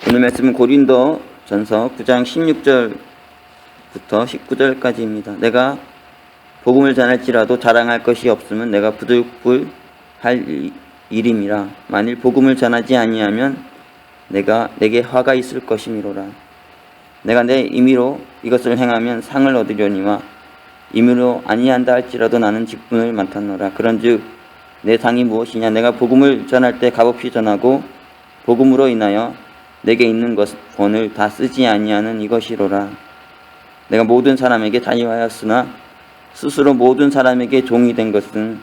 오늘 말씀은 고린도전서 9장 16절부터 19절까지입니다. 내가 복음을 전할지라도 자랑할 것이 없으면 내가 부득불할 일임이라. 만일 복음을 전하지 아니하면 내게 화가 있을 것이미로라. 내가 내 임의로 이것을 행하면 상을 얻으려니와 임의로 아니한다 할지라도 나는 직분을 맡았노라. 그런즉 내 상이 무엇이냐? 내가 복음을 전할 때 값없이 전하고 복음으로 인하여 내게 있는 권을 다 쓰지 아니하는 이것이로라. 내가 모든 사람에게 자유하였으나 스스로 모든 사람에게 종이 된 것은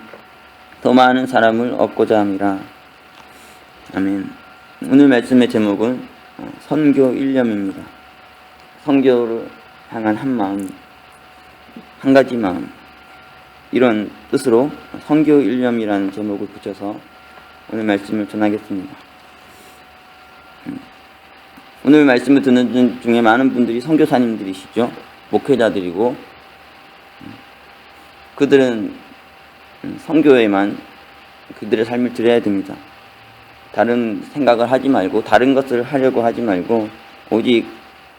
더 많은 사람을 얻고자 함이라. 아멘. 오늘 말씀의 제목은 선교 일념입니다. 선교를 향한 한 마음, 한 가지 마음, 이런 뜻으로 선교 일념이라는 제목을 붙여서 오늘 말씀을 전하겠습니다. 오늘 말씀을 듣는 분 중에 많은 분들이 선교사님들이시죠. 목회자들이고, 그들은 선교에만 그들의 삶을 드려야 됩니다. 다른 생각을 하지 말고, 다른 것을 하려고 하지 말고, 오직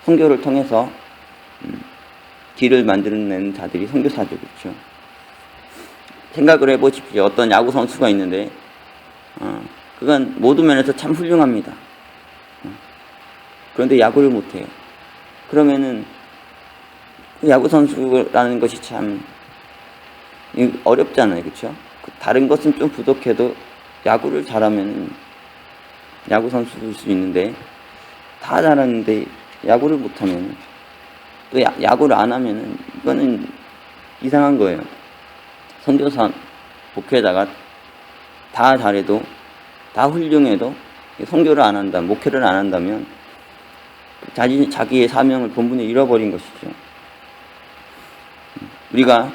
선교를 통해서 길을 만들어내는 자들이 선교사들이죠. 생각을 해보십시오. 어떤 야구 선수가 있는데 그건 모든 면에서 참 훌륭합니다. 그런데 야구를 못해요. 그러면은 야구 선수라는 것이 참 어렵잖아요. 그렇죠? 다른 것은 좀 부족해도 야구를 잘하면 야구 선수일 수 있는데, 다 잘하는데 야구를 못하면, 또 야구를 안 하면은 이거는 이상한 거예요. 선교사, 목회자가 다 잘해도, 다 훌륭해도 선교를 안 한다, 목회를 안 한다면 자기의 사명을 본분에 잃어버린 것이죠. 우리가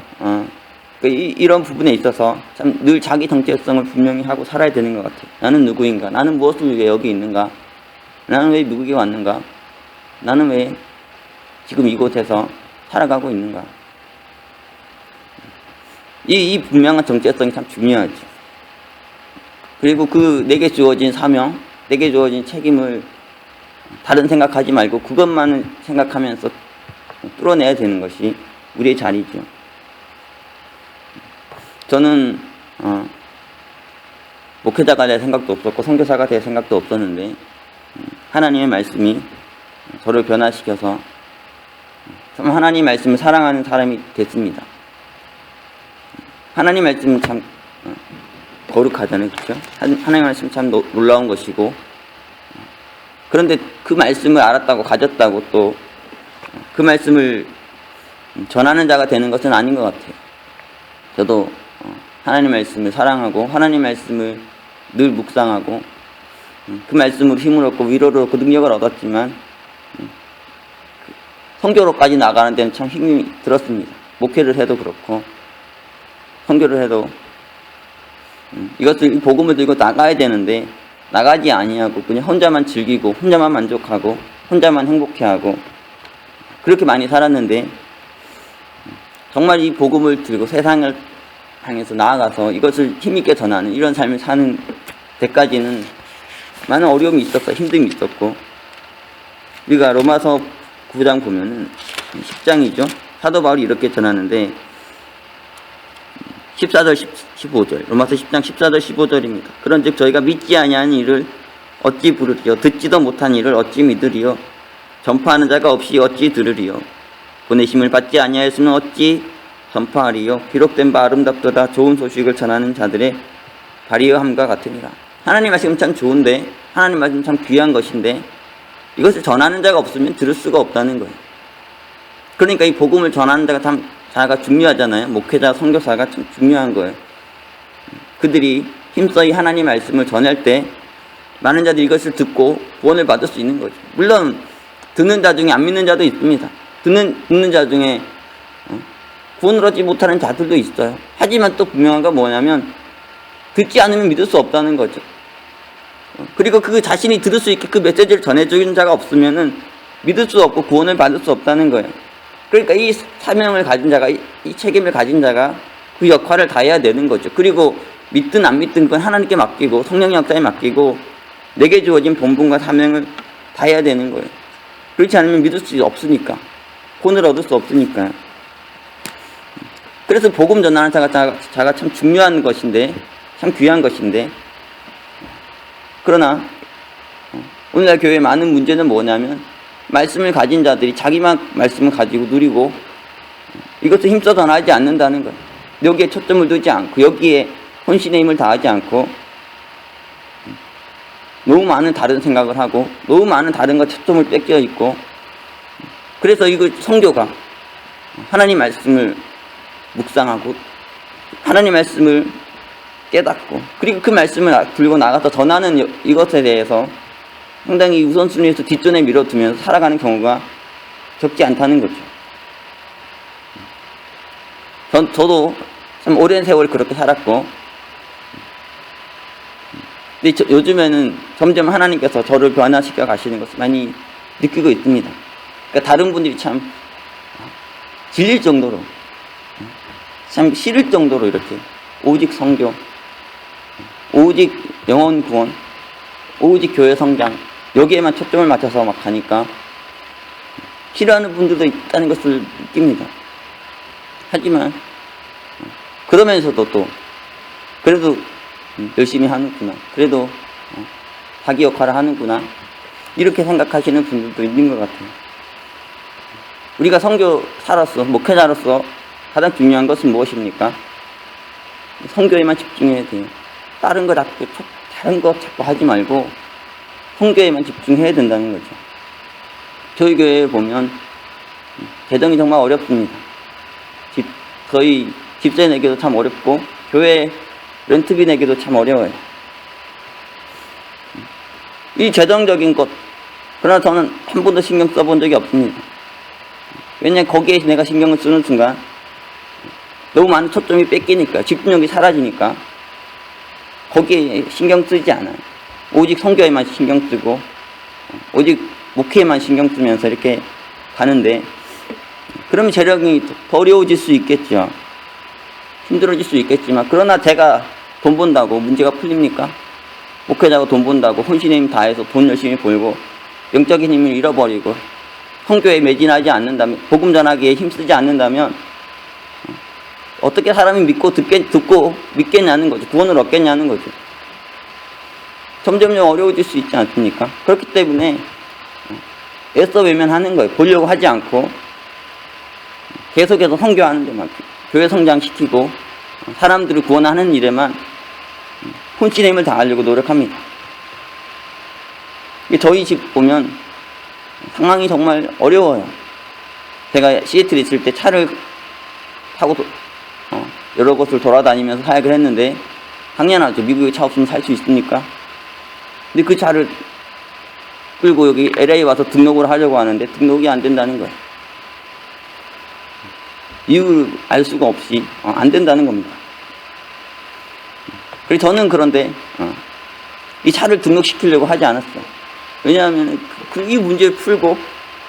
이런 부분에 있어서 참 늘 자기 정체성을 분명히 하고 살아야 되는 것 같아요. 나는 누구인가? 나는 무엇을 위해 여기 있는가? 나는 왜 미국에 왔는가? 나는 왜 지금 이곳에서 살아가고 있는가? 이 분명한 정체성이 참 중요하죠. 그리고 내게 주어진 사명, 내게 주어진 책임을 다른 생각하지 말고 그것만을 생각하면서 뚫어내야 되는 것이 우리의 자리죠. 저는 목회자가 될 생각도 없었고 선교사가 될 생각도 없었는데, 하나님의 말씀이 저를 변화시켜서 참 하나님 말씀을 사랑하는 사람이 됐습니다. 하나님 말씀은 참 거룩하잖아요. 그렇죠? 하나님 말씀은 참 놀라운 것이고, 그런데 그 말씀을 알았다고, 가졌다고 또 그 말씀을 전하는 자가 되는 것은 아닌 것 같아요. 저도 하나님 말씀을 사랑하고 하나님 말씀을 늘 묵상하고 그 말씀으로 힘을 얻고 위로를 얻고 능력을 얻었지만 선교로까지 나가는 데는 참 힘이 들었습니다. 목회를 해도 그렇고 선교를 해도 이 복음을 들고 나가야 되는데 나가지 아니하고 그냥 혼자만 즐기고 혼자만 만족하고 혼자만 행복해하고 그렇게 많이 살았는데, 정말 이 복음을 들고 세상을 향해서 나아가서 이것을 힘있게 전하는 이런 삶을 사는 데까지는 많은 어려움이 있었고 힘듦이 있었고, 우리가 로마서 9장 보면은 10장이죠. 사도 바울이 이렇게 전하는데 14절 15절, 로마서 10장 14절 15절입니다. 그런즉 저희가 믿지 아니하는 일을 어찌 부르리요? 듣지도 못한 일을 어찌 믿으리요? 전파하는 자가 없이 어찌 들으리요? 보내심을 받지 아니하였으면 어찌 전파하리요? 기록된 바 아름답도다. 좋은 소식을 전하는 자들의 발이함과 같으니라. 하나님 말씀은 참 좋은데, 하나님 말씀은 참 귀한 것인데, 이것을 전하는 자가 없으면 들을 수가 없다는 거예요. 그러니까 이 복음을 전하는 자가 중요하잖아요. 목회자, 선교사가 참 중요한 거예요. 그들이 힘써 이 하나님 말씀을 전할 때 많은 자들이 이것을 듣고 구원을 받을 수 있는 거죠. 물론 듣는 자 중에 안 믿는 자도 있습니다. 듣는 자 중에 구원을 얻지 못하는 자들도 있어요. 하지만 또 분명한 건 뭐냐면 듣지 않으면 믿을 수 없다는 거죠. 그리고 그 자신이 들을 수 있게 그 메시지를 전해주는 자가 없으면은 믿을 수 없고 구원을 받을 수 없다는 거예요. 그러니까 이 사명을 가진 자가, 이 책임을 가진 자가 그 역할을 다해야 되는 거죠. 그리고 믿든 안 믿든 그건 하나님께 맡기고 성령의 역사에 맡기고 내게 주어진 본분과 사명을 봐야 되는 거예요. 그렇지 않으면 믿을 수 없으니까. 본을 얻을 수 없으니까. 그래서 복음 전하는 자가 참 중요한 것인데, 참 귀한 것인데, 그러나 오늘날 교회의 많은 문제는 뭐냐면 말씀을 가진 자들이 자기만 말씀을 가지고 누리고 이것을 힘써 전하지 않는다는 거예요. 여기에 초점을 두지 않고 여기에 혼신의 힘을 다하지 않고 너무 많은 다른 생각을 하고 너무 많은 다른 것 초점을 뺏겨 있고, 그래서 이거 성교가 하나님 말씀을 묵상하고 하나님 말씀을 깨닫고 그리고 그 말씀을 들고 나가서 전하는 이것에 대해서 상당히 우선순위에서 뒷전에 밀어두면서 살아가는 경우가 적지 않다는 거죠. 저도 참 오랜 세월 그렇게 살았고, 근데 요즘에는 점점 하나님께서 저를 변화시켜 가시는 것을 많이 느끼고 있습니다. 그러니까 다른 분들이 참 질릴 정도로, 참 싫을 정도로 이렇게 오직 성교, 오직 영혼 구원, 오직 교회 성장, 여기에만 초점을 맞춰서 막 가니까 싫어하는 분들도 있다는 것을 느낍니다. 하지만 그러면서도 또 그래도 열심히 하는구나, 그래도 자기 역할을 하는구나, 이렇게 생각하시는 분들도 있는 것 같아요. 우리가 선교사로서, 목회자로서 가장 중요한 것은 무엇입니까? 선교에만 집중해야 돼요. 다른 거 자꾸 하지 말고 선교에만 집중해야 된다는 거죠. 저희 교회에 보면 재정이 정말 어렵습니다. 저희 집세 내기도 참 어렵고 교회 렌트비 내기도 참 어려워요. 이 재정적인 것, 그러나 저는 한 번도 신경 써본 적이 없습니다. 왜냐하면 거기에 내가 신경을 쓰는 순간 너무 많은 초점이 뺏기니까, 집중력이 사라지니까 거기에 신경 쓰지 않아요. 오직 선교에만 신경 쓰고 오직 목회에만 신경 쓰면서 이렇게 가는데, 그러면 재력이 더 어려워질 수 있겠죠. 힘들어질 수 있겠지만, 그러나 제가 돈 번다고 문제가 풀립니까? 목회자가 돈 번다고 혼신의 힘 다해서 돈 열심히 벌고 영적인 힘을 잃어버리고 선교에 매진하지 않는다면, 복음 전하기에 힘쓰지 않는다면 어떻게 사람이 믿고 듣고 믿겠냐는 거죠. 구원을 얻겠냐는 거죠. 점점 어려워질 수 있지 않습니까? 그렇기 때문에 애써 외면하는 거예요. 보려고 하지 않고 계속해서 선교하는 데만, 교회 성장시키고 사람들을 구원하는 일에만 혼신의 힘을 다하려고 노력합니다. 저희 집 보면 상황이 정말 어려워요. 제가 시애틀에 있을 때 차를 타고 여러 곳을 돌아다니면서 사역을 했는데, 당연하죠. 미국에 차 없으면 살 수 있습니까? 근데 그 차를 끌고 여기 LA 와서 등록을 하려고 하는데 등록이 안 된다는 거예요. 이유를 알 수가 없이 안 된다는 겁니다. 그래서 저는 그런데 이 차를 등록시키려고 하지 않았어요. 왜냐하면 이 문제를 풀고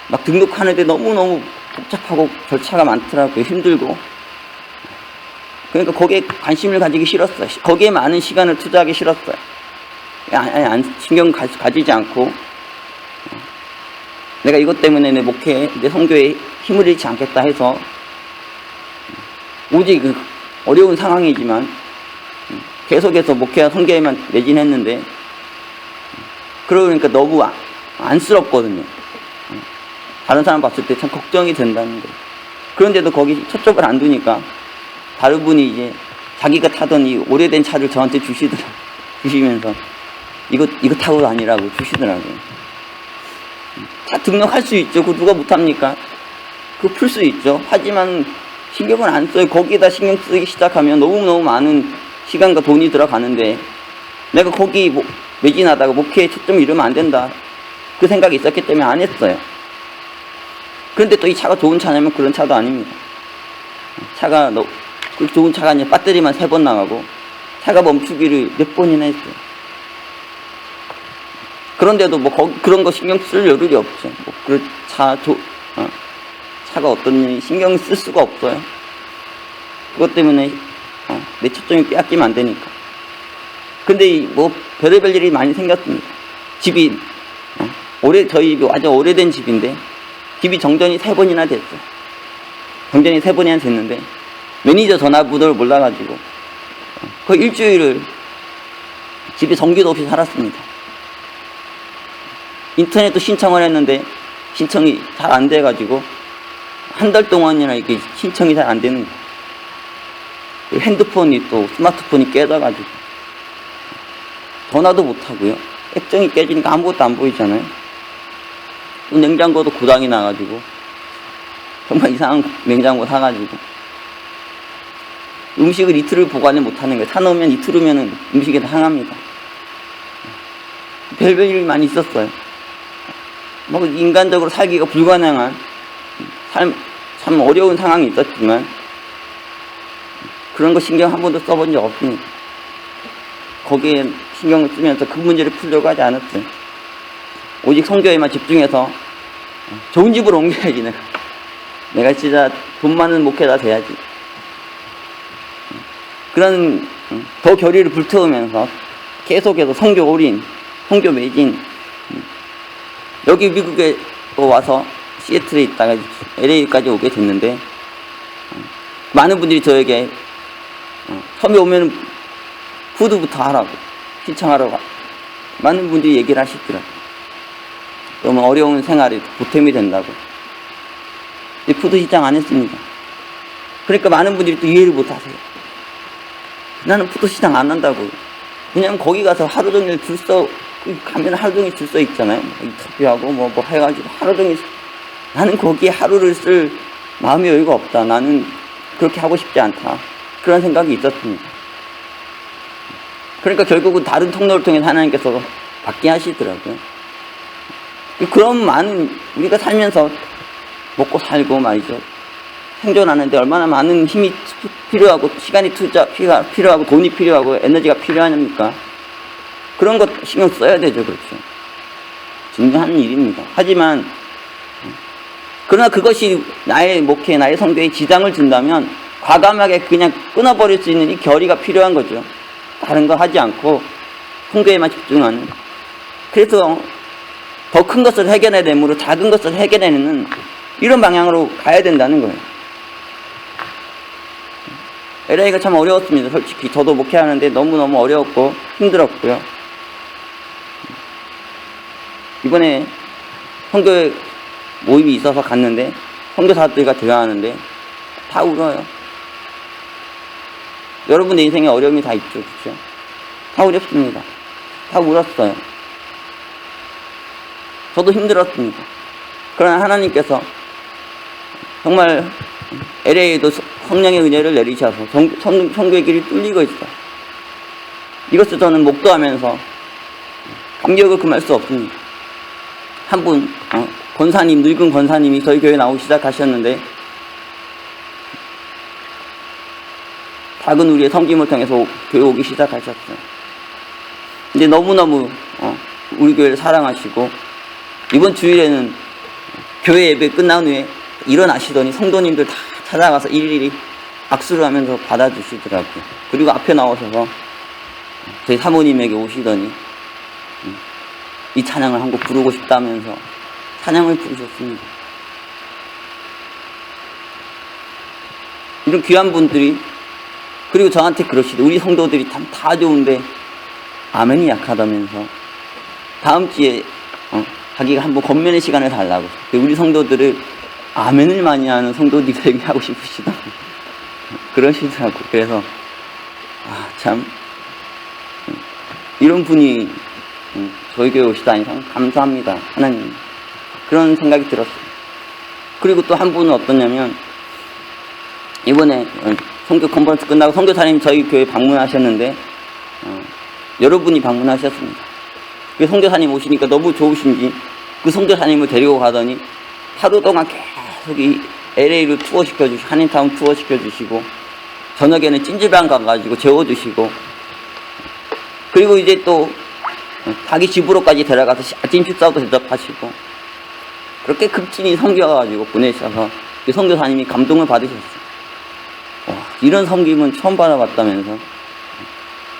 막 등록하는데 너무너무 복잡하고 절차가 많더라고요. 힘들고. 그러니까 거기에 관심을 가지기 싫었어요. 거기에 많은 시간을 투자하기 싫었어요. 신경 가지지 않고 내가 이것 때문에 내 목회에, 내 선교에 힘을 잃지 않겠다 해서 오직 그 어려운 상황이지만 계속해서 목회와 선교에만 매진했는데, 그러니까 너무 안쓰럽거든요. 다른 사람 봤을 때 참 걱정이 된다는 거예요. 그런데도 거기 초점을 안 두니까 다른 분이 이제 자기가 타던 이 오래된 차를 저한테 주시면서 이거 타고 다니라고 주시더라고요. 차 등록할 수 있죠. 그거 누가 못합니까? 그거 풀 수 있죠. 하지만 신경을 안 써요. 거기에다 신경 쓰기 시작하면 너무너무 많은 시간과 돈이 들어가는데, 내가 거기 매진하다가 목회에 초점을 잃으면 안 된다, 그 생각이 있었기 때문에 안 했어요. 그런데 또 이 차가 좋은 차냐면 그런 차도 아닙니다. 차가 그 좋은 차가 아니라 배터리만 3번 나가고 차가 멈추기를 몇 번이나 했어요. 그런데도 그런 거 신경 쓸 여력이 없죠. 차가 어떤 일이 신경 쓸 수가 없어요. 그것 때문에 내 초점이 빼앗기면 안 되니까. 근데 별의별 일이 많이 생겼습니다. 집이 저희 집이 아주 오래된 집인데, 집이 정전이 3번이나 됐어요. 정전이 3번이나 됐는데, 매니저 전화번호를 몰라가지고, 거의 일주일을 집에 전기도 없이 살았습니다. 인터넷도 신청을 했는데, 신청이 잘 안 돼가지고, 한 달 동안이나 이렇게 신청이 잘 안 되는 거예요. 핸드폰이 또 스마트폰이 깨져가지고, 전화도 못하고요. 액정이 깨지니까 아무것도 안 보이잖아요. 또 냉장고도 고장이 나가지고, 정말 이상한 냉장고 사가지고, 음식을 이틀을 보관을 못하는 거예요. 사놓으면 이틀 후면은 음식이 다 상합니다. 별별 일이 많이 있었어요. 뭐 인간적으로 살기가 불가능한 참 어려운 상황이 있었지만, 그런 거 신경 한 번도 써본 적 없습니다. 거기에 신경을 쓰면서 그 문제를 풀려고 하지 않았어요. 오직 성교에만 집중해서 좋은 집으로 옮겨야지. 내가 진짜 돈 많은 목회자 돼야지. 그런 더 결의를 불태우면서 계속해서 성교 올인, 성교 매진. 여기 미국에 와서 시애틀에 있다가 LA까지 오게 됐는데, 많은 분들이 저에게 처음에 오면 푸드부터 하라고 신청하라고 많은 분들이 얘기를 하시더라고요. 너무 어려운 생활이 보탬이 된다고. 푸드 시장 안 했습니다. 그러니까 많은 분들이 또 이해를 못 하세요. 나는 푸드 시장 안 한다고요. 왜냐면 거기 가서 하루 종일 가면 하루 종일 줄 서 있잖아요. 인터뷰하고 뭐 해가지고 하루 종일. 나는 거기에 하루를 쓸 마음의 여유가 없다. 나는 그렇게 하고 싶지 않다. 그런 생각이 있었습니다. 그러니까 결국은 다른 통로를 통해 하나님께서 받게 하시더라고요. 그런 많은, 우리가 살면서 먹고 살고 말이죠. 생존하는데 얼마나 많은 힘이 필요하고, 시간이 필요하고, 돈이 필요하고, 에너지가 필요하니까. 그런 것 신경 써야 되죠. 그렇죠. 중요한 일입니다. 하지만, 그러나 그것이 나의 목회, 나의 성교에 지장을 준다면, 과감하게 그냥 끊어버릴 수 있는 이 결의가 필요한 거죠. 다른 거 하지 않고 성교에만 집중하는. 그래서 더 큰 것을 해결해내므로 작은 것을 해결해내는 이런 방향으로 가야 된다는 거예요. LA가 참 어려웠습니다. 솔직히 저도 목회하는데 너무너무 어려웠고 힘들었고요. 이번에 선교 모임이 있어서 갔는데 선교사들과 대화하는데 다 울어요. 여러분의 인생에 어려움이 다 있죠. 그렇죠? 다 어렵습니다. 다 울었어요. 저도 힘들었습니다. 그러나 하나님께서 정말 LA에도 성령의 은혜를 내리셔서 선교의 길이 뚫리고 있어요. 이것을 저는 목도하면서 감격을 금할 수 없습니다. 한 분, 권사님, 늙은 권사님이 저희 교회에 나오기 시작하셨는데, 작은 우리의 섬김을 통해서 교회 오기 시작하셨어요. 근데 너무너무 우리 교회를 사랑하시고, 이번 주일에는 교회 예배 끝난 후에 일어나시더니 성도님들 다 찾아가서 일일이 악수를 하면서 받아주시더라고요. 그리고 앞에 나오셔서 저희 사모님에게 오시더니 이 찬양을 한 곡 부르고 싶다면서 찬양을 부르셨습니다. 이런 귀한 분들이, 그리고 저한테 그러시대. 우리 성도들이 참 다 좋은데 아멘이 약하다면서 다음 주에 자기가 한번 권면의 시간을 달라고. 우리 성도들을 아멘을 많이 하는 성도들이 되게 하고 싶으시다고 그러시더라고. 그래서 참 이런 분이 저희 교회 오시다니 참 감사합니다. 하나님. 그런 생각이 들었어요. 그리고 또 한 분은 어떠냐면, 이번에 선교 컨퍼런스 끝나고 선교사님이 저희 교회 방문하셨는데 여러분이 방문하셨습니다. 그 선교사님 오시니까 너무 좋으신지 그 선교사님을 데리고 가더니 하루 동안 계속 이 LA를 투어시켜주시고, 한인타운 투어시켜주시고, 저녁에는 찜질방 가가지고 재워주시고, 그리고 이제 또 자기 집으로까지 데려가서 아침 식사도 대접하시고, 그렇게 급진히 섬겨가지고 보내셔서 그 선교사님이 감동을 받으셨어요. 이런 섬김은 처음 받아봤다면서,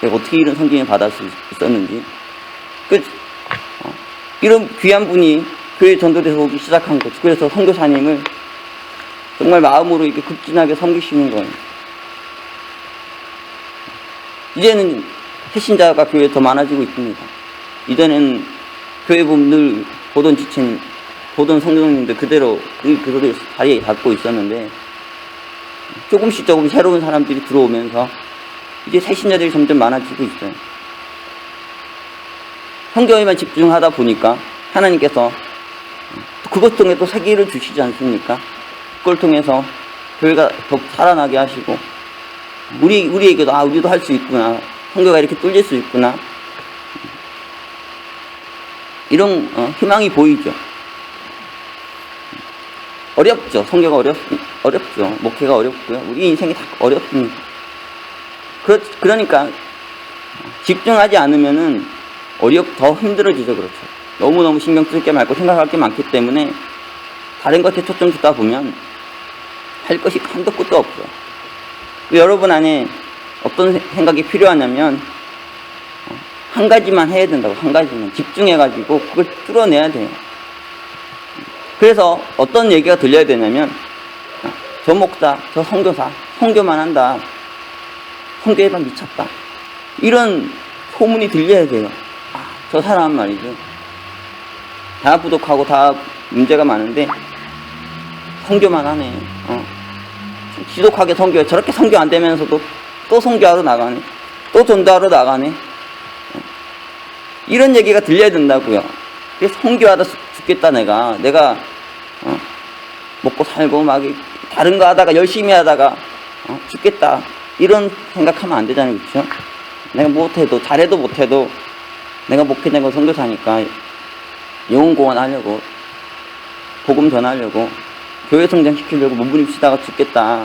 어떻게 이런 섬김을 받을 수 있었는지. 이런 귀한 분이 교회 전도돼서 오기 시작한 거죠. 그래서 선교사님을 정말 마음으로 이렇게 극진하게 섬기시는 거예요. 이제는 새신자가 교회에 더 많아지고 있습니다. 이전에는 교회 보면 늘 보던 지체님, 보던 성도님들 그대로 자리에 갖고 있었는데 조금씩 새로운 사람들이 들어오면서 이제 새신자들이 점점 많아지고 있어요. 성경에만 집중하다 보니까 하나님께서 그것 통해 또 세계를 주시지 않습니까? 그걸 통해서 교회가 더 살아나게 하시고 우리에게도 우리도 할 수 있구나, 성교가 이렇게 뚫릴 수 있구나, 이런 희망이 보이죠. 어렵죠. 성교가 어렵죠. 목회가 어렵고요. 우리 인생이 다 어렵습니다. 그러니까 집중하지 않으면은 더 힘들어지죠. 그렇죠. 너무너무 신경 쓸 게 많고 생각할 게 많기 때문에 다른 것에 초점 두다 보면 할 것이 한도 끝도 없어요. 여러분 안에 어떤 생각이 필요하냐면 한 가지만 해야 된다고. 한 가지만 집중해가지고 그걸 뚫어내야 돼요. 그래서 어떤 얘기가 들려야 되냐면 저 목사, 저 선교사, 선교만 한다, 선교에만 미쳤다, 이런 소문이 들려야 돼요. 저 사람은 말이죠, 다 부족하고 다 문제가 많은데 선교만 하네. 지독하게 선교해. 저렇게 선교 안 되면서도 또 선교하러 나가네, 또 전도하러 나가네. 이런 얘기가 들려야 된다고요. 그래서 선교하다 죽겠다, 내가 먹고 살고 막 다른 거 하다가 열심히 하다가 죽겠다, 이런 생각하면 안 되잖아요. 그렇죠? 내가 못해도, 잘해도 못해도 내가 목회되고 선교사니까 영혼 구원하려고, 복음 전하려고, 교회 성장시키려고 몸부림치다가 죽겠다,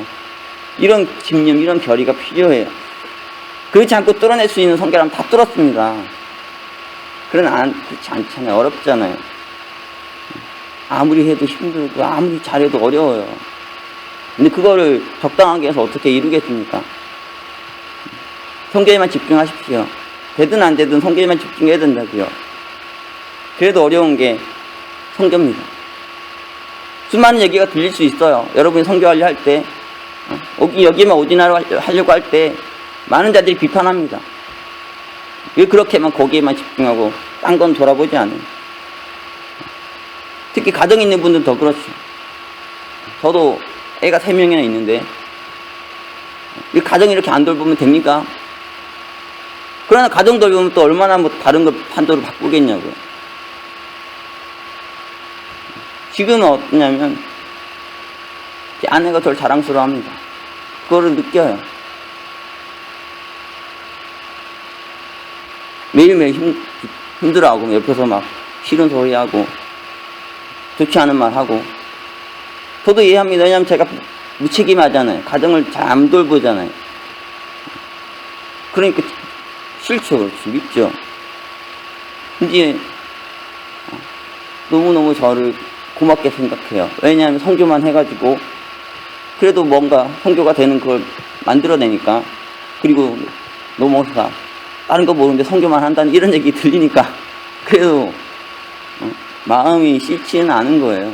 이런 집념, 이런 결의가 필요해요. 그렇지 않고 뚫어낼 수 있는 선교라면 다 뚫었습니다. 그렇지 않잖아요. 어렵잖아요. 아무리 해도 힘들고 아무리 잘해도 어려워요. 근데 그거를 적당하게 해서 어떻게 이루겠습니까? 선교에만 집중하십시오. 되든 안 되든 선교에만 집중해야 된다고요. 그래도 어려운 게 선교입니다. 수많은 얘기가 들릴 수 있어요. 여러분이 선교하려 할 때, 여기만 오진하려고 할 때 많은 자들이 비판합니다. 왜 그렇게만 거기에만 집중하고 딴 건 돌아보지 않아요? 특히 가정 있는 분들은 더 그렇죠. 저도 애가 3명이나 있는데 이 가정 이렇게 안 돌보면 됩니까? 그러나 가정 돌보면 또 얼마나 다른 거 판도를 바꾸겠냐고요. 지금은 어떠냐면 제 아내가 저를 자랑스러워합니다. 그거를 느껴요. 매일매일 힘들어하고 옆에서 막 싫은 소리하고 좋지 않은 말하고, 저도 이해합니다. 왜냐하면 제가 무책임하잖아요. 가정을 잘 안 돌보잖아요. 그러니까 싫죠. 그렇지. 밉죠. 근데 너무너무 저를 고맙게 생각해요. 왜냐하면 선교만 해가지고 그래도 뭔가 선교가 되는 걸 만들어내니까, 그리고 노모사 다른 거 모르는데 선교만 한다는 이런 얘기 들리니까 그래도 마음이 싫지는 않은 거예요.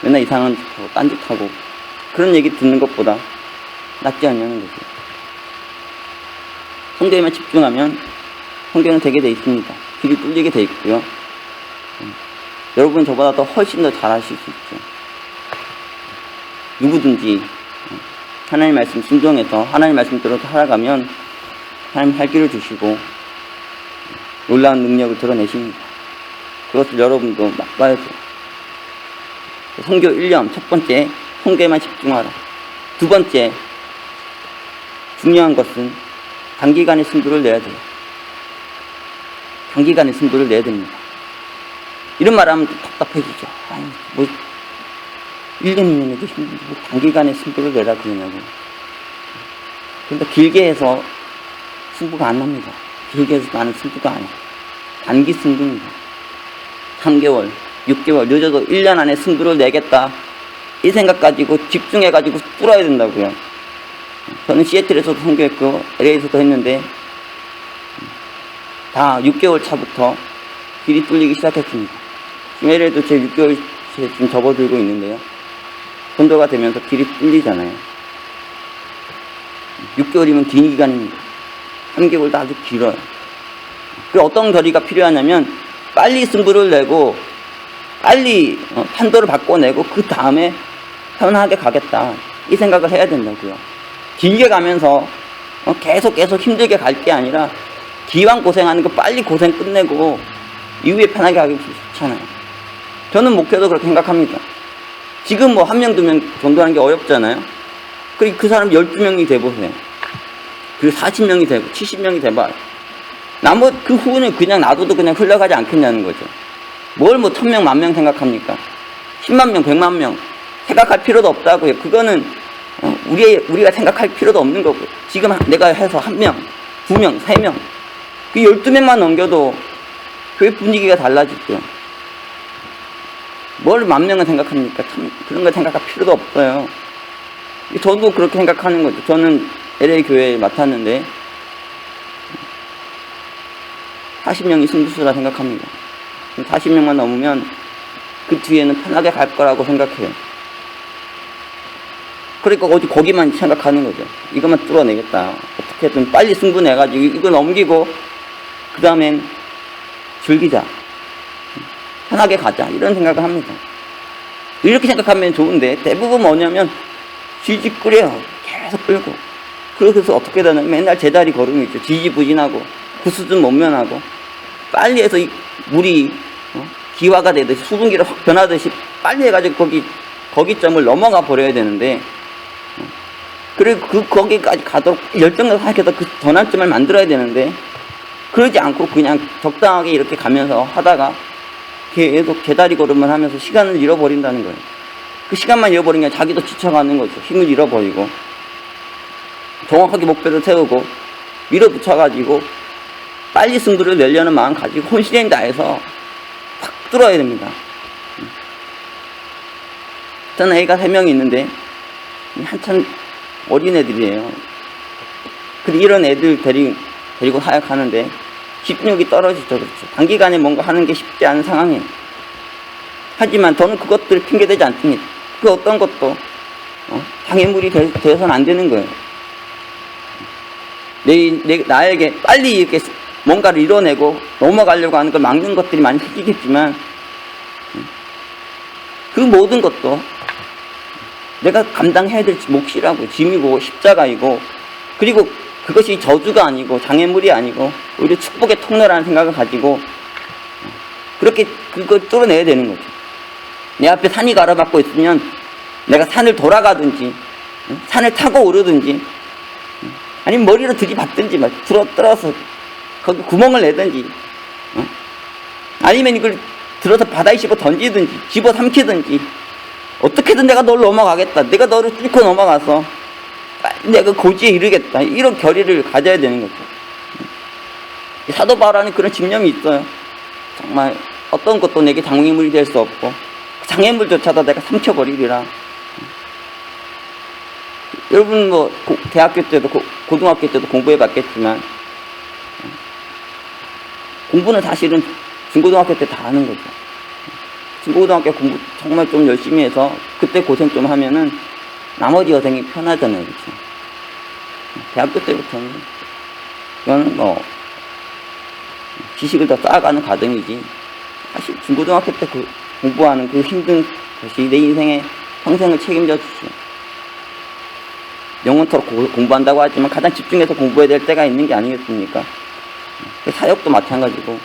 맨날 이상한 짓 하고 딴짓하고 그런 얘기 듣는 것보다 낫지 않냐는 거죠. 선교에만 집중하면 선교는 되게 돼 있습니다. 길이 뚫리게 돼 있고요. 여러분 저보다 더 훨씬 더 잘하실 수 있죠. 누구든지 하나님 말씀 순종해서 하나님 말씀대로 살아가면 하나님 살 길을 주시고 놀라운 능력을 드러내십니다. 그것을 여러분도 맛봐야죠. 선교 1년, 첫 번째, 선교에만 집중하라. 두 번째, 중요한 것은 단기간의 승부를 내야 돼요. 단기간의 승부를 내야 됩니다. 이런 말 하면 또 답답해지죠. 아니, 1년, 2년에도 힘든데 단기간의 승부를 내라 그러냐고. 그러니까 길게 해서 승부가 안 납니다. 길게 해서 나는 승부가 아니야. 단기 승부입니다. 3개월, 6개월, 늦어도 1년 안에 승부를 내겠다, 이 생각 가지고 집중해가지고 뚫어야 된다고요. 저는 시애틀에서도 선교했고 LA에서도 했는데 다 6개월 차부터 길이 뚫리기 시작했습니다. 지금 LA도 제 6개월째 지금 접어들고 있는데요. 선도가 되면서 길이 뚫리잖아요. 6개월이면 긴 기간입니다. 3개월도 아주 길어요. 그 어떤 결의가 필요하냐면 빨리 승부를 내고 빨리 판도를 바꿔내고 그 다음에 편하게 가겠다, 이 생각을 해야 된다고요. 길게 가면서 계속 힘들게 갈 게 아니라 기왕 고생하는 거 빨리 고생 끝내고 이후에 편하게 가기 좋잖아요. 저는 목표도 그렇게 생각합니다. 지금 뭐 1명, 2명 전도하는 게 어렵잖아요. 그 사람 12명이 돼보세요. 그리고 40명이 되고 70명이 돼봐요. 그 후는 그냥 놔둬도 그냥 흘러가지 않겠냐는 거죠. 뭘 뭐 1000명, 10,000명 생각합니까? 10만 명, 100만 명 생각할 필요도 없다고요. 그거는 우리가 생각할 필요도 없는 거고요. 지금 내가 해서 1명, 2명, 3명, 그 12명만 넘겨도 교회 분위기가 달라지죠. 뭘 10,000명을 생각합니까? 참 그런 거 생각할 필요도 없어요. 저도 그렇게 생각하는 거죠. 저는 LA 교회에 맡았는데 40명이 승부수라 생각합니다. 40명만 넘으면 그 뒤에는 편하게 갈 거라고 생각해요. 그러니까 거기만 생각하는 거죠. 이것만 뚫어내겠다. 어떻게든 빨리 승부내가지고 이거 넘기고 그 다음엔 즐기자, 편하게 가자, 이런 생각을 합니다. 이렇게 생각하면 좋은데 대부분 뭐냐면 지지 끓여요. 계속 끌고. 그래서 어떻게 되냐면 맨날 제자리 걸음이죠. 지지부진하고 그 수준 못 면하고 빨리 해서 이 물이 기화가 되듯이 수분기를 확 변하듯이 빨리 해가지고 거기점을 넘어가 버려야 되는데, 그리고 거기까지 가도록 열정을 하게서 그 전환점을 만들어야 되는데, 그러지 않고 그냥 적당하게 이렇게 가면서 하다가 계속 제자리 걸음을 하면서 시간을 잃어버린다는 거예요. 그 시간만 잃어버리면 자기도 지쳐가는 거죠. 힘을 잃어버리고 정확하게 목표를 세우고 밀어붙여가지고 빨리 승부를 내려는 마음 가지고 혼신을 다해서 확 뚫어야 됩니다. 저는 애가 3명이 있는데 한참 어린애들이에요. 그리고 이런 애들 데리고 사역하는데 집중력이 떨어지죠. 그렇죠. 단기간에 뭔가 하는 게 쉽지 않은 상황이에요. 하지만 저는 그것들 핑계대지 않습니다. 그 어떤 것도 장애물이 되어서는 안 되는 거예요. 나에게 빨리 이렇게 뭔가를 이뤄내고 넘어가려고 하는 걸 막는 것들이 많이 생기겠지만, 그 모든 것도 내가 감당해야 될 몫이라고, 짐이고 십자가이고, 그리고 그것이 저주가 아니고 장애물이 아니고 오히려 축복의 통로라는 생각을 가지고 그렇게 그걸 뚫어내야 되는 거죠. 내 앞에 산이 가로막고 있으면 내가 산을 돌아가든지 산을 타고 오르든지 아니면 머리로 들이받든지 막 들어서 거기 구멍을 내든지 아니면 이걸 들어서 바다에 씹어 던지든지 집어 삼키든지 어떻게든 내가 널 넘어가겠다, 내가 너를 뚫고 넘어가서 빨리 내가 고지에 이르겠다, 이런 결의를 가져야 되는 거죠. 사도 바울은 그런 집념이 있어요. 정말 어떤 것도 내게 장애물이 될 수 없고 장애물조차도 내가 삼켜버리리라. 여러분 뭐 대학교 때도 고등학교 때도 공부해 봤겠지만 공부는 사실은 중고등학교 때 다 하는 거죠. 중고등학교 공부 정말 좀 열심히 해서 그때 고생 좀 하면은 나머지 여생이 편하잖아요. 그렇죠? 대학교 때부터는 이거는 뭐 지식을 더 쌓아가는 과정이지, 사실 중고등학교 때 그 공부하는 그 힘든 것이 내 인생의 평생을 책임져 주죠. 영원토록 공부한다고 하지만 가장 집중해서 공부해야 될 때가 있는 게 아니겠습니까? 사역도 마찬가지고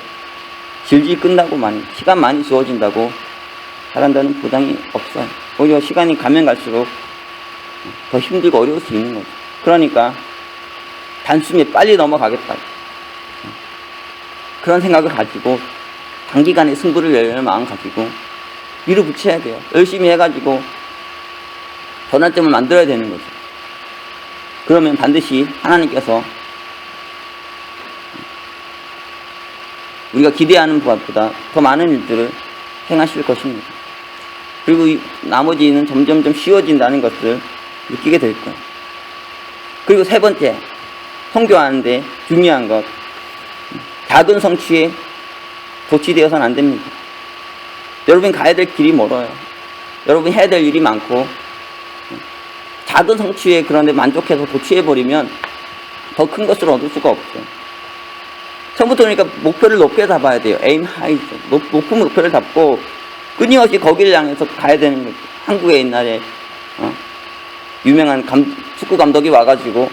질질 끝나고 시간 많이 주어진다고 잘한다는 보장이 없어요. 오히려 시간이 가면 갈수록 더 힘들고 어려울 수 있는 거죠. 그러니까 단숨에 빨리 넘어가겠다, 그런 생각을 가지고 단기간에 승부를 내려는 마음 가지고 밀어붙여야 돼요. 열심히 해가지고 전환점을 만들어야 되는 거죠. 그러면 반드시 하나님께서 우리가 기대하는 것보다 더 많은 일들을 행하실 것입니다. 그리고 나머지는 점점점 쉬워진다는 것을 느끼게 될 거예요. 그리고 세 번째, 선교하는데 중요한 것, 작은 성취에 도취되어서는 안 됩니다. 여러분이 가야 될 길이 멀어요. 여러분이 해야 될 일이 많고, 작은 성취에 그런데 만족해서 도취해버리면 더 큰 것을 얻을 수가 없죠. 처음부터 그러니까 목표를 높게 잡아야 돼요. aim high. 높은 목표를 잡고 끊임없이 거기를 향해서 가야 되는 거죠. 한국에 옛날에 유명한 축구 감독이 와가지고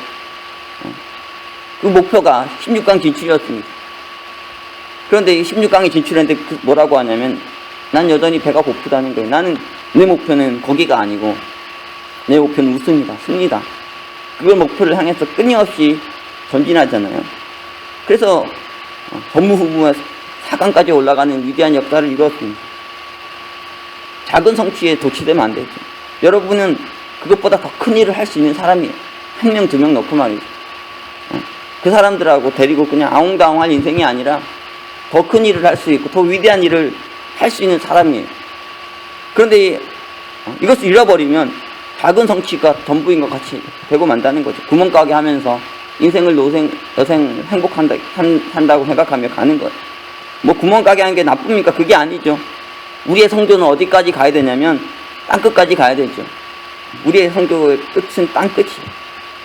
그 목표가 16강 진출이었습니다. 그런데 16강에 진출했는데 뭐라고 하냐면 난 여전히 배가 고프다는 거예요. 나는 내 목표는 거기가 아니고 내 목표는 우승이다. 승리다. 그걸 목표를 향해서 끊임없이 전진하잖아요. 그래서 전무후무한 4강까지 올라가는 위대한 역사를 이루었습니다. 작은 성취에 도취되면 안 되죠. 여러분은 그것보다 더 큰 일을 할 수 있는 사람이에요. 1명, 2명 넣고 말이죠. 그 사람들하고 데리고 그냥 아웅다웅할 인생이 아니라 더 큰 일을 할 수 있고 더 위대한 일을 할 수 있는 사람이에요. 그런데 이것을 잃어버리면 작은 성취가 전부인 것 같이 되고 만다는 거죠. 구멍가게 하면서 인생을 여생 행복한다고 생각하며 가는 거예요. 뭐 구멍가게 하는 게 나쁩니까? 그게 아니죠. 우리의 성교는 어디까지 가야 되냐면 땅끝까지 가야 되죠. 우리의 성교의 끝은 땅끝이에요.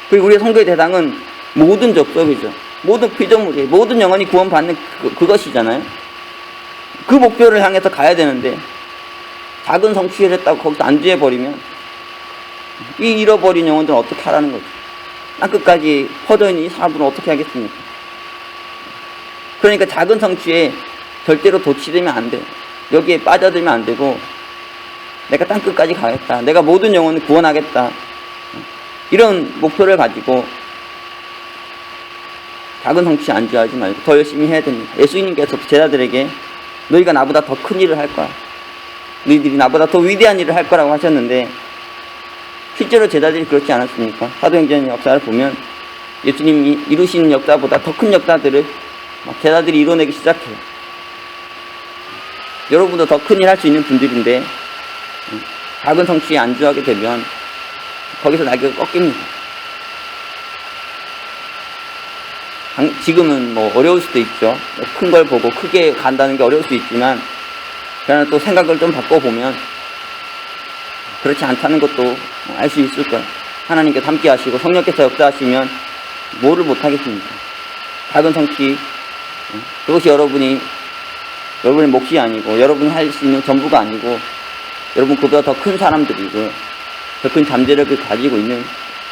그리고 우리의 성교의 대상은 모든 접속이죠. 모든 피조물이에요. 모든 영혼이 구원받는 그것이잖아요. 그 목표를 향해서 가야 되는데 작은 성취를 했다고 거기서 안주해버리면 이 잃어버린 영혼들은 어떻게 하라는 거죠. 땅끝까지 퍼져있는 이 사람들은 어떻게 하겠습니까? 그러니까 작은 성취에 절대로 도취되면 안 돼요. 여기에 빠져들면 안 되고 내가 땅끝까지 가겠다. 내가 모든 영혼을 구원하겠다. 이런 목표를 가지고 작은 성취에 안주하지 말고 더 열심히 해야 됩니다. 예수님께서 제자들에게 너희가 나보다 더 큰 일을 할 거야. 너희들이 나보다 더 위대한 일을 할 거라고 하셨는데 실제로 제자들이 그렇지 않았습니까? 사도행전 역사를 보면 예수님이 이루신 역사보다 더 큰 역사들을 제자들이 이뤄내기 시작해요. 여러분도 더 큰 일 할 수 있는 분들인데 작은 성취에 안주하게 되면 거기서 날개가 꺾입니다. 지금은 뭐 어려울 수도 있죠. 큰 걸 보고 크게 간다는 게 어려울 수 있지만 그러나 또 생각을 좀 바꿔보면 그렇지 않다는 것도 알 수 있을 거예요. 하나님께서 함께 하시고 성령께서 역사하시면 뭐를 못하겠습니까? 작은 성취, 그것이 여러분의 몫이 아니고 여러분이 할 수 있는 전부가 아니고 여러분 그보다 더 큰 사람들이고 더 큰 잠재력을 가지고 있는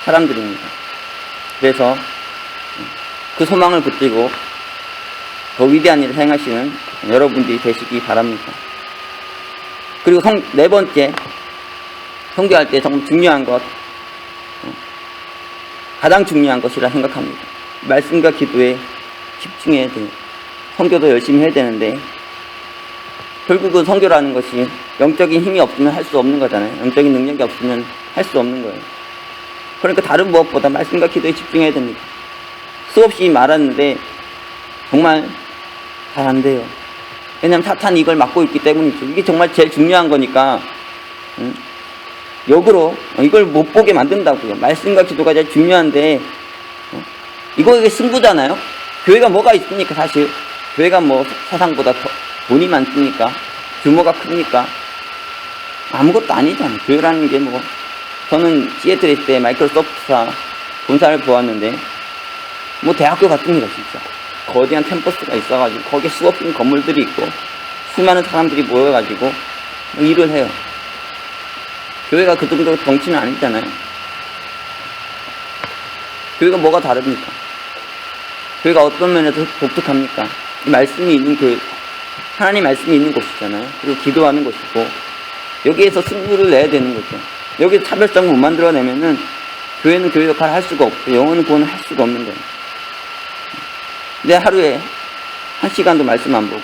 사람들입니다. 그래서 그 소망을 붙들고 더 위대한 일을 행하시는 여러분들이 되시기 바랍니다. 그리고 네 번째, 선교할 때 정말 중요한 것, 가장 중요한 것이라 생각합니다. 말씀과 기도에 집중해야 돼요. 선교도 열심히 해야 되는데 결국은 선교라는 것이 영적인 힘이 없으면 할 수 없는 거잖아요. 영적인 능력이 없으면 할 수 없는 거예요. 그러니까 다른 무엇보다 말씀과 기도에 집중해야 됩니다. 수없이 말하는데 정말 잘 안 돼요. 왜냐하면 사탄이 이걸 막고 있기 때문이죠. 이게 정말 제일 중요한 거니까 역으로 이걸 못 보게 만든다고요. 말씀과 기도가 제일 중요한데 이게 승부잖아요. 교회가 뭐가 있습니까? 사실 교회가 뭐 세상보다 더 돈이 많습니까? 규모가 크니까 아무것도 아니잖아요. 교회라는 게 뭐 저는 시애틀에 있을 때 마이크로소프트사 본사를 보았는데 뭐 대학교 같습니다. 진짜 거대한 캠퍼스가 있어가지고 거기에 수없이 건물들이 있고 수많은 사람들이 모여가지고 일을 해요. 교회가 그 정도 덩치는 아니잖아요. 교회가 뭐가 다릅니까? 교회가 어떤 면에서 독특합니까? 말씀이 있는 교회, 하나님 말씀이 있는 곳이잖아요. 그리고 기도하는 곳이고 여기에서 승부를 내야 되는 거죠. 여기서 차별성을 못 만들어내면은 교회는 교회 역할을 할 수가 없고 영혼은 구원을 할 수가 없는 거예요. 내 하루에 1시간도 말씀 안 보고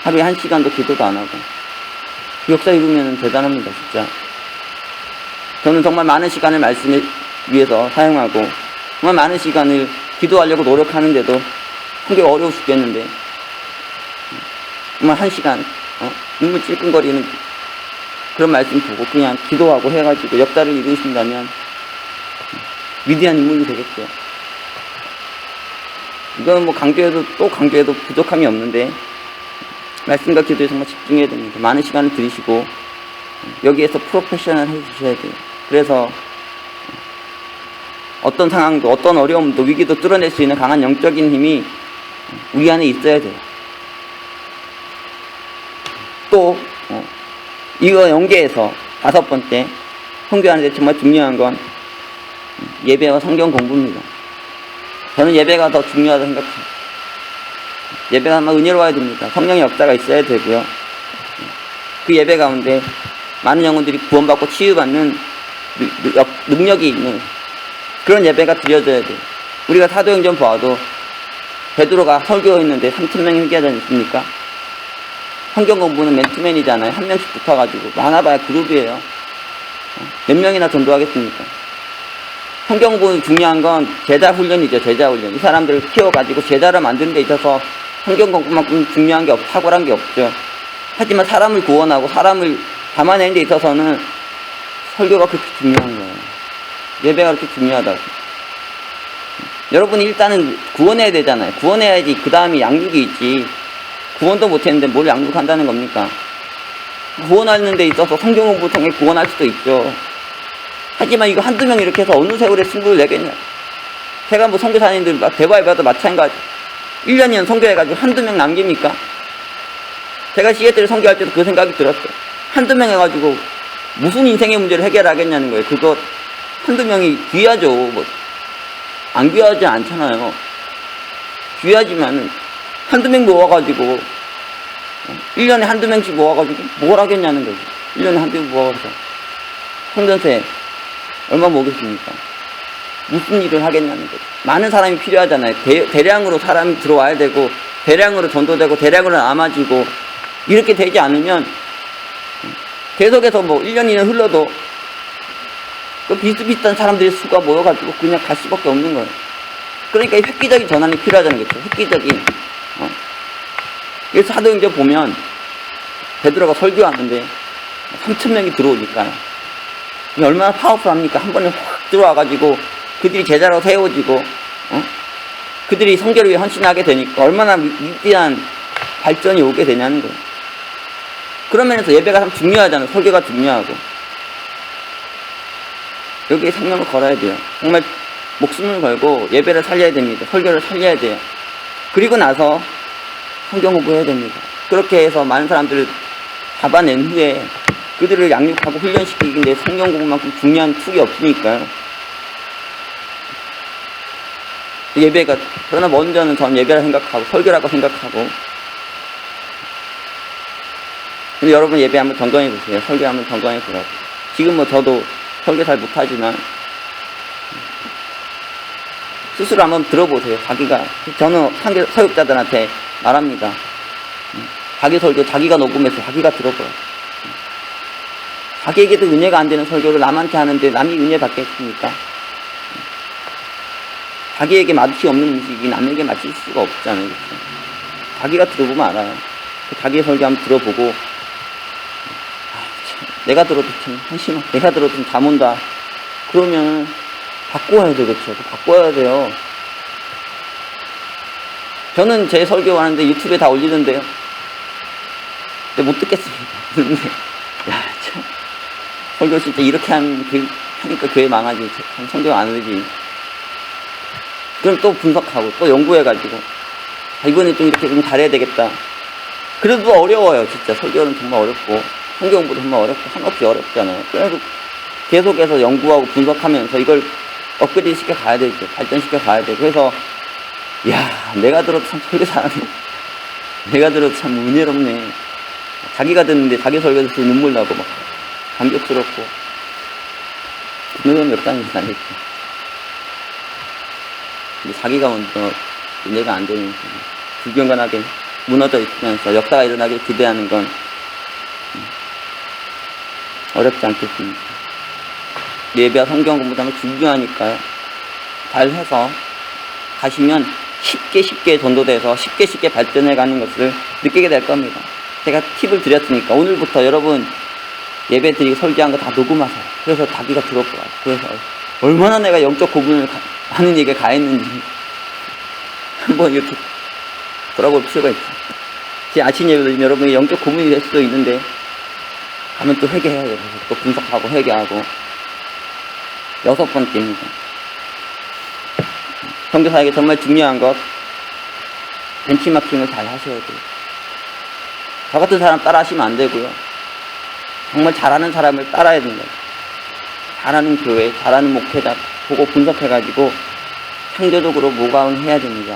하루에 1시간도 기도도 안 하고 그 역사 이루면 대단합니다. 진짜 저는 정말 많은 시간을 말씀을 위해서 사용하고 정말 많은 시간을 기도하려고 노력하는데도 성교가 어려워 죽겠는데 정말 1시간 눈물 찔끔거리는 그런 말씀 보고 그냥 기도하고 해가지고 역사를 이루신다면 위대한 인물이 되겠죠. 이건 뭐 강조해도 또 강조해도 부족함이 없는데 말씀과 기도에 정말 집중해야 됩니다. 많은 시간을 들이시고 여기에서 프로페셔널 해주셔야 돼요. 그래서 어떤 상황도 어떤 어려움도 위기도 뚫어낼 수 있는 강한 영적인 힘이 우리 안에 있어야 돼요. 또 이거 연계해서 5번째 성교하는데 정말 중요한 건 예배와 성경 공부입니다. 저는 예배가 더 중요하다고 생각합니다. 예배가 아마 은혜로워야 됩니다. 성령의 역사가 있어야 되고요. 그 예배 가운데 많은 영혼들이 구원받고 치유받는 능력이 있는 그런 예배가 드려져야 돼요. 우리가 사도행전 보아도 베드로가 설교했는데 3,000명이 회개하지 않습니까? 성경 공부는 맨투맨이잖아요. 한 명씩 붙어가지고 많아봐야 그룹이에요. 몇 명이나 전도하겠습니까? 성경 공부 중요한 건 제자 훈련이죠. 제자 훈련. 이 사람들을 키워가지고 제자를 만드는 데 있어서 성경 공부만큼 중요한 게 탁월한 게 없죠. 하지만 사람을 구원하고 사람을 담아내는 데 있어서는 설교가 그렇게 중요한 거예요. 예배가 그렇게 중요하다고. 여러분이 일단은 구원해야 되잖아요. 구원해야지 그 다음에 양육이 있지. 구원도 못했는데 뭘 양육한다는 겁니까? 구원하는 데 있어서 성경 공부 통해 구원할 수도 있죠. 하지만 이거 한두 명 이렇게 해서 어느 세월에 승부를 내겠냐. 제가 뭐 선교사님들 대화해봐도 마찬가지. 1년이면 선교해가지고 한두 명 남깁니까? 제가 시애틀을 선교할 때도 그 생각이 들었어요. 한두 명 해가지고 무슨 인생의 문제를 해결하겠냐는 거예요. 그거 한두 명이 귀하죠. 뭐 안 귀하지 않잖아요. 귀하지만 한두 명 모아가지고 1년에 한두 명씩 모아가지고 뭘 하겠냐는 거죠. 1년에 한두 명 모아서 성전세 얼마 모으겠습니까? 무슨 일을 하겠냐는 거죠. 많은 사람이 필요하잖아요. 대량으로 사람이 들어와야 되고 대량으로 전도되고 대량으로 남아지고 이렇게 되지 않으면 계속해서 뭐 1년이나 흘러도 그 비슷비슷한 사람들의 수가 모여가지고 그냥 갈 수밖에 없는 거예요. 그러니까 이 획기적인 전환이 필요하다는 거죠. 획기적인. 그래서 사도행전 보면 베드로가 설교하는데 3,000명이 들어오니까요. 얼마나 파워풀합니까? 한 번에 확 들어와가지고 그들이 제자로 세워지고 그들이 성결을 위해 헌신하게 되니까 얼마나 위대한 발전이 오게 되냐는 거예요. 그런 면에서 예배가 참 중요하잖아요. 설교가 중요하고. 여기에 생명을 걸어야 돼요. 정말 목숨을 걸고 예배를 살려야 됩니다. 설교를 살려야 돼요. 그리고 나서 성경 공부해야 됩니다. 그렇게 해서 많은 사람들을 잡아낸 후에 그들을 양육하고 훈련시키기인데 성경 공부만큼 중요한 툴이 없으니까요. 예배가 그러나 먼저는 전 예배라 생각하고 설교라고 생각하고. 근데 여러분 예배 한번 점검해 보세요. 설교 한번 점검해 보라고. 지금 뭐 저도 설교 잘 못하지만 스스로 한번 들어보세요. 저는 사역자들한테 말합니다. 자기 설교 자기가 녹음해서 자기가 들어봐요. 자기에게도 은혜가 안 되는 설교를 남한테 하는데 남이 은혜 받겠습니까? 자기에게 맛이 없는 음식이 남에게 맛있을 수가 없잖아요. 그렇죠? 자기가 들어보면 알아요. 자기의 설교 한번 들어보고 내가 들어도 참 한심해. 내가 들어도 좀 잠 온다. 그러면 바꿔야 돼. 그렇죠? 바꿔야 돼요. 저는 제 설교하는데 유튜브에 다 올리는데요. 근데 못 듣겠습니다. 근데 야, 참 설교 진짜 이렇게 하니까 교회 망하지. 참 성경 안 되지. 그럼 또 분석하고 또 연구해가지고 이번에 좀 이렇게 좀 잘해야 되겠다. 그래도 어려워요. 진짜 설교는 정말 어렵고 성경 공부도 정말 어렵고 한없이 어렵잖아요. 그래도 계속해서 연구하고 분석하면서 이걸 업그레이드 시켜 가야 되죠. 발전시켜 가야 되고. 그래서 야, 내가 들어도 참 설교 잘하네. 내가 들어도 참 은혜롭네. 자기가 듣는데 자기 설교 들어서 눈물 나고 막 감격스럽고. 그런 역사는 아니겠죠. 근데 자기가 먼저 은혜가 안 되는 불경건하게 무너져 있으면서 역사가 일어나길 기대하는 건 어렵지 않겠습니까? 예배와 성경 공부 정말 중요하니까요. 잘 해서 가시면 쉽게 전도돼서 쉽게 발전해가는 것을 느끼게 될 겁니다. 제가 팁을 드렸으니까 오늘부터 여러분 예배 드리고 설교한 거 다 녹음하세요. 그래서 자기가 들어보아요. 그래서 얼마나 내가 영적 고분을 하는 얘기가 가했는지 한번 이렇게 돌아볼 필요가 있죠. 제 아침 예배도 여러분의 영적 고민이 될 수도 있는데 가면 또 회개해야 돼요. 또 분석하고 회개하고. 6번째입니다. 선교사에게 정말 중요한 것, 벤치마킹을 잘 하셔야 돼요. 저 같은 사람 따라 하시면 안 되고요. 정말 잘하는 사람을 따라야 된다. 잘하는 교회, 잘하는 목회자 보고 분석해가지고 창조적으로 모방해야 됩니다.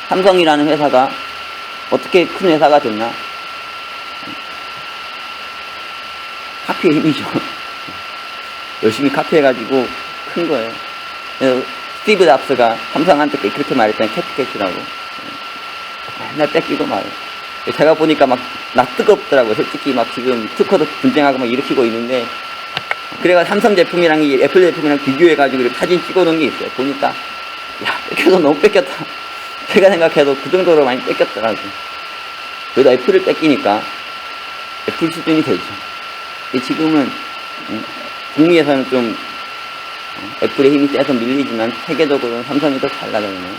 삼성이라는 회사가 어떻게 큰 회사가 됐나? 카피의 힘이죠. 열심히 카피해가지고 큰 거예요. 스티브 잡스가 삼성한테 그렇게 말했잖아요. 캣캣이라고. 맨날 뺏기고 말이에요. 제가 보니까 막 뜨겁더라고요. 솔직히 막 지금 특허도 분쟁하고 막 일으키고 있는데, 그래가 삼성 제품이랑 이 애플 제품이랑 비교해가지고 이렇게 사진 찍어놓은 게 있어요. 보니까 야, 뺏겨서 너무 뺏겼다. 제가 생각해도 그 정도로 많이 뺏겼더라고요. 그래도 애플을 뺏기니까 애플 수준이 되죠. 지금은 북미에서는 좀 애플의 힘이 세서 밀리지만 세계적으로는 삼성이 더 잘 나가네요.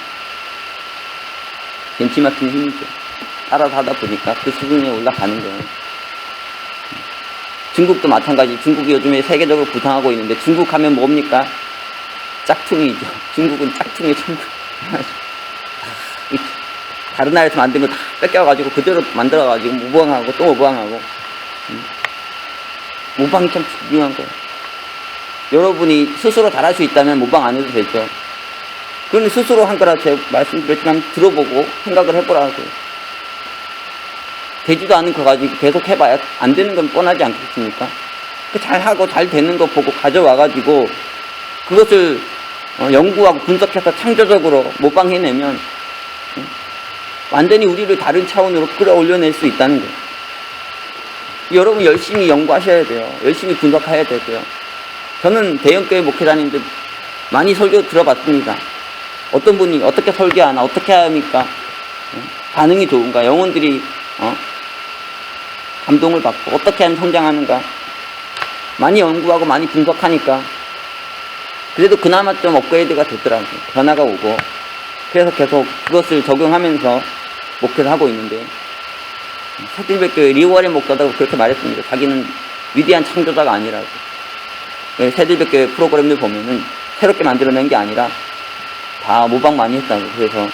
벤치마킹의 힘이죠. 따라서 하다 보니까 그 수준에 올라가는 거예요. 중국도 마찬가지. 중국이 요즘에 세계적으로 부상하고 있는데, 중국 하면 뭡니까? 짝퉁이죠. 중국은 짝퉁의 천국. 다른 나라에서 만든 거 다 뺏겨가지고 그대로 만들어가지고 모방하고 또 모방하고. 모방이 참 중요한 거예요. 여러분이 스스로 잘할 수 있다면 모방 안 해도 되죠. 그런데 스스로 한 거라 제가 말씀드렸지만 들어보고 생각을 해보라고요. 되지도 않은 거 가지고 계속 해봐야 안 되는 건 뻔하지 않겠습니까? 잘하고 잘 되는 거 보고 가져와가지고 그것을 연구하고 분석해서 창조적으로 모방해내면 완전히 우리를 다른 차원으로 끌어올려낼 수 있다는 거예요. 여러분 열심히 연구하셔야 돼요. 열심히 분석해야 되고요. 저는 대형교회 목회자님들 많이 설교 들어봤습니다. 어떤 분이 어떻게 설교하나, 어떻게 합니까? 반응이 좋은가, 영혼들이 감동을 받고 어떻게 하면 성장하는가 많이 연구하고 많이 분석하니까 그래도 그나마 좀 업그레이드가 됐더라고요. 변화가 오고. 그래서 계속 그것을 적용하면서 목회를 하고 있는데, 새들백교회 리워렌 목사도 그렇게 말했습니다. 자기는 위대한 창조자가 아니라고. 새들백교회 프로그램들 보면은 새롭게 만들어낸 게 아니라 다 모방 많이 했다고. 그래서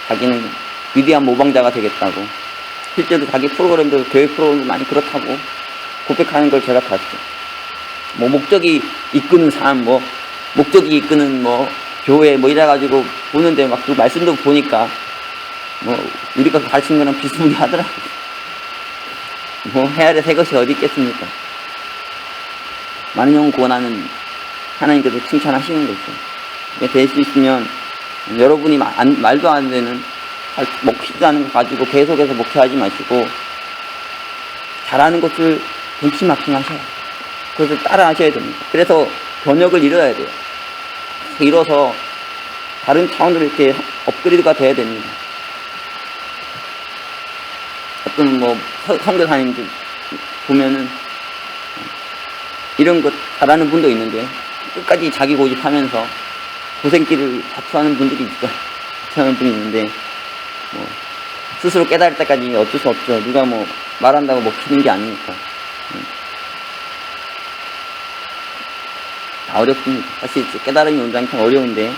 자기는 위대한 모방자가 되겠다고. 실제로 자기 프로그램도, 교회 프로그램도 많이 그렇다고 고백하는 걸 제가 봤어요. 목적이 이끄는 삶, 목적이 이끄는 교회 이래가지고 보는데 막 그 말씀도 보니까 우리가 가르친 거랑 비스무리하더라고요. 헤아려 새 것이 어디 있겠습니까? 많은 영혼 구원하는 하나님께서 칭찬하시는 거죠. 될 수 있으면 여러분이 말도 안 되는 먹히지도 않은 거 가지고 계속해서 목회하지 마시고 잘하는 것을 벤치마킹 하셔야 돼요. 그것을 따라 하셔야 됩니다. 그래서 번역을 이뤄야 돼요. 이뤄서 다른 차원으로 이렇게 업그레이드가 돼야 됩니다. 어떤 선교사님들 보면은 이런 것 잘하는 분도 있는데 끝까지 자기 고집하면서 고생길을 자투하는 분들이 있어요. 자투하는 분이 있는데 스스로 깨달을 때까지 어쩔 수 없죠. 누가 말한다고 먹히는 게 아니니까. 다 어렵습니다. 사실 깨달음이 온다는 참 어려운데,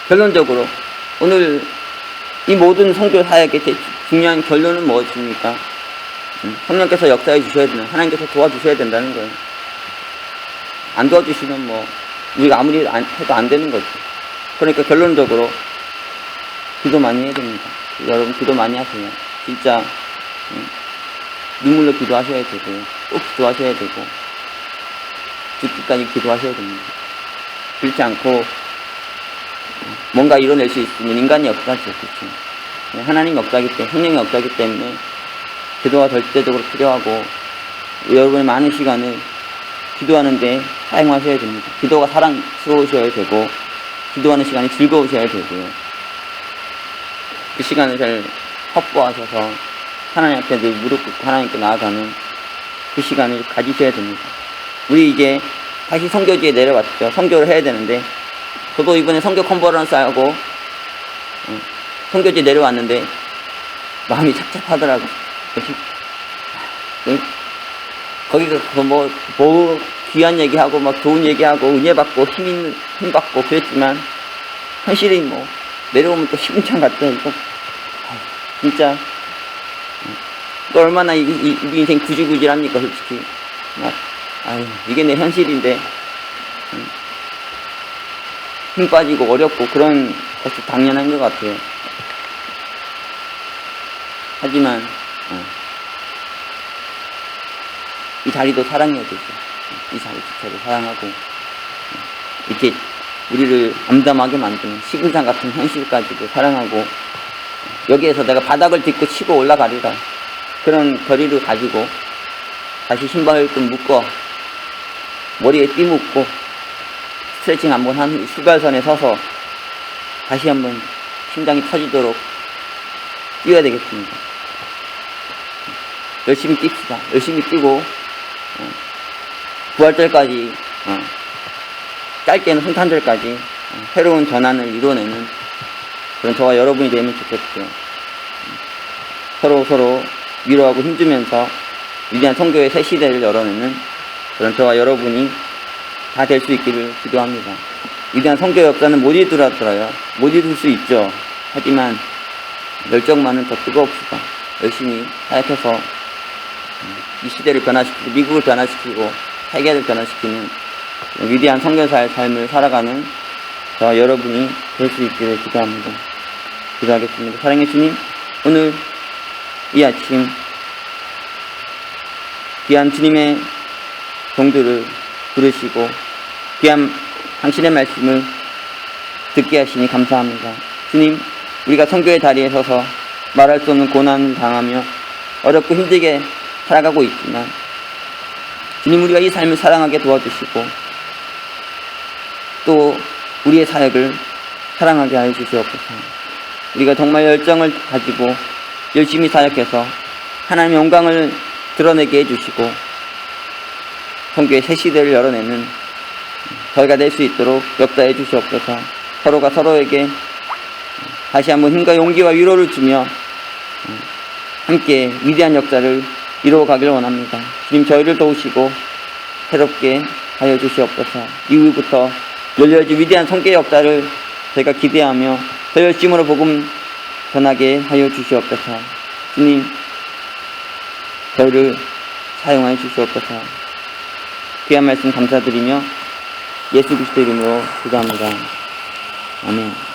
결론적으로 오늘 이 모든 선교 사역의 제일 중요한 결론은 무엇입니까? 성령께서 역사해 주셔야 되는, 하나님께서 도와주셔야 된다는 거예요. 안 도와주시면 우리가 아무리 해도 안 되는 거죠. 그러니까 결론적으로 기도 많이 해야 됩니다. 여러분 기도 많이 하세요. 진짜 눈물로 기도하셔야 되고 꼭 기도하셔야 되고 죽기까지 기도하셔야 됩니다. 그렇지 않고 뭔가 이뤄낼 수 있으면 인간이 역사하지 않겠죠. 하나님 역사하기 때문에, 성령의 역사하기 때문에 기도가 절대적으로 필요하고 여러분의 많은 시간을 기도하는데 사용하셔야 됩니다. 기도가 사랑스러우셔야 되고 기도하는 시간이 즐거우셔야 되고요. 그 시간을 잘 확보하셔서 하나님 앞에 늘 무릎 꿇고 하나님께 나아가는 그 시간을 가지셔야 됩니다. 우리 이제 다시 선교지에 내려왔죠. 선교를 해야 되는데 저도 이번에 선교 컨퍼런스 하고 선교지 내려왔는데 마음이 착잡하더라고. 거기가 뭐 귀한 얘기하고 막 좋은 얘기하고 은혜 받고 힘 받고 그랬지만 현실이 뭐 내려오면 또 시궁창 같아. 이거 진짜 또 얼마나 이 인생 구질구질합니까 솔직히. 이게 내 현실인데 힘 빠지고 어렵고 그런 것도 당연한 것 같아요. 하지만 이 자리도 사랑해야 되죠. 이 자리조차도 사랑하고 이렇게 우리를 암담하게 만드는 시궁창 같은 현실까지도 사랑하고 여기에서 내가 바닥을 딛고 치고 올라가리라 그런 결의를 가지고 다시 신발을 좀 묶어 머리에 띠 묶고 스트레칭 한번 한 후 수발선에 서서 다시 한번 심장이 터지도록 뛰어야 되겠습니다. 열심히 뜁시다. 열심히 뛰고 부활절까지 짧게는 성탄절까지 새로운 전환을 이뤄내는 그런 저와 여러분이 되면 좋겠죠. 서로 위로하고 힘주면서 위대한 선교의 새 시대를 열어내는 그런 저와 여러분이 다 될 수 있기를 기도합니다. 위대한 선교 역사는 못 이루더라요. 못 이룰 수 있죠. 하지만 열정만은 더 뜨거웁시다. 열심히 사역해서 이 시대를 변화시키고 미국을 변화시키고 세계를 변화시키는 위대한 선교사의 삶을 살아가는 저와 여러분이 될 수 있기를 기도합니다. 기도하겠습니다. 사랑의 주님, 오늘 이 아침 귀한 주님의 종들을 부르시고 귀한 당신의 말씀을 듣게 하시니 감사합니다. 주님, 우리가 선교의 자리에 서서 말할 수 없는 고난을 당하며 어렵고 힘들게 살아가고 있지만 주님, 우리가 이 삶을 사랑하게 도와주시고 또 우리의 사역을 사랑하게 하여 주시옵소서. 우리가 정말 열정을 가지고 열심히 사역해서 하나님의 영광을 드러내게 해주시고 선교의 새 시대를 열어내는 저희가 될 수 있도록 역사해 주시옵소서. 서로가 서로에게 다시 한번 힘과 용기와 위로를 주며 함께 위대한 역사를 이루어가길 원합니다. 주님, 저희를 도우시고 새롭게 하여 주시옵소서. 이후부터 열려질 위대한 선교의 역사를 저희가 기대하며 더 열심으로 복음 전하게 하여 주시옵소서. 주님, 저희를 사용하여 주시옵소서. 귀한 말씀 감사드리며 예수 그리스도 이름으로 기도합니다. 아멘.